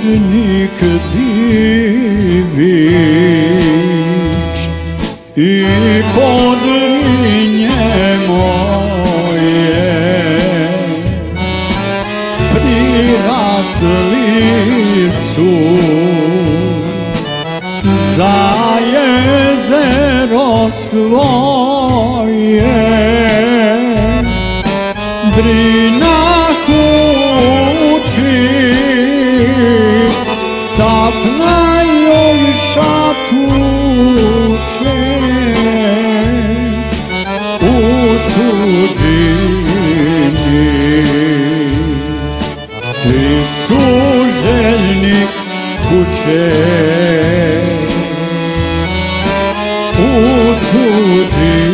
Pobožnik Divić i Podrinje moje prirasli su za jezero svoje. Drina huči, sapna joj šatuče u tuđini. Svi su željni kuće u tuđini.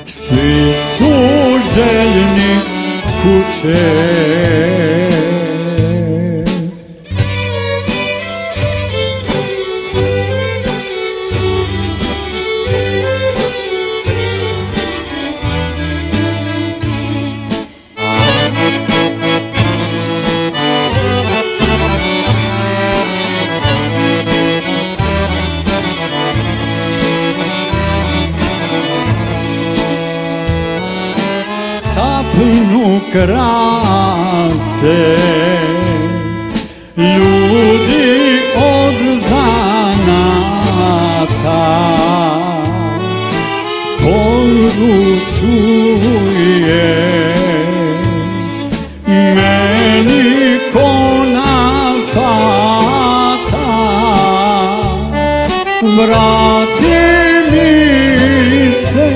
Svi su željni kuće. Sapnu krase ljudi od zanata, poručuje meni ko na fata. Vrati mi se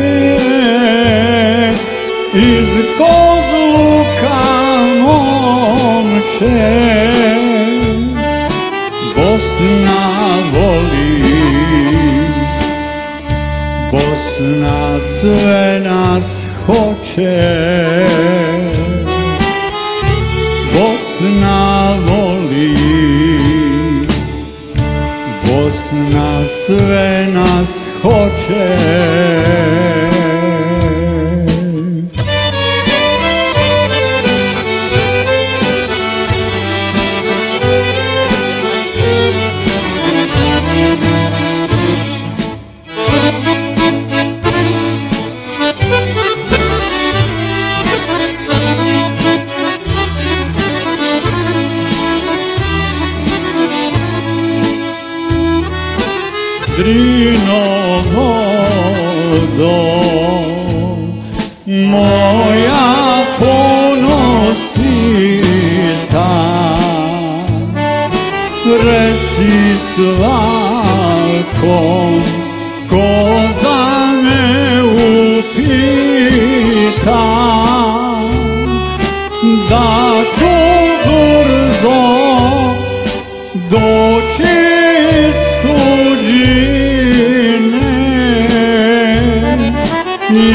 iz Kozluka, momče, Bosna voli, Bosna sve nas hoće. Bosna voli, Bosna sve nas hoće. Drino vodo moja ponosita, reci svakom ko za me upita, da ću brzo doći iz tuđine,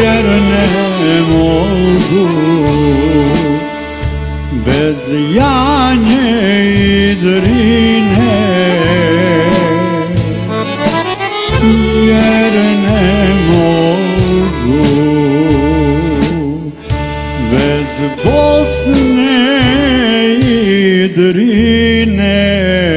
jer ne mogu bez Janje i Drine, jer ne mogu bez Bosne i Drine.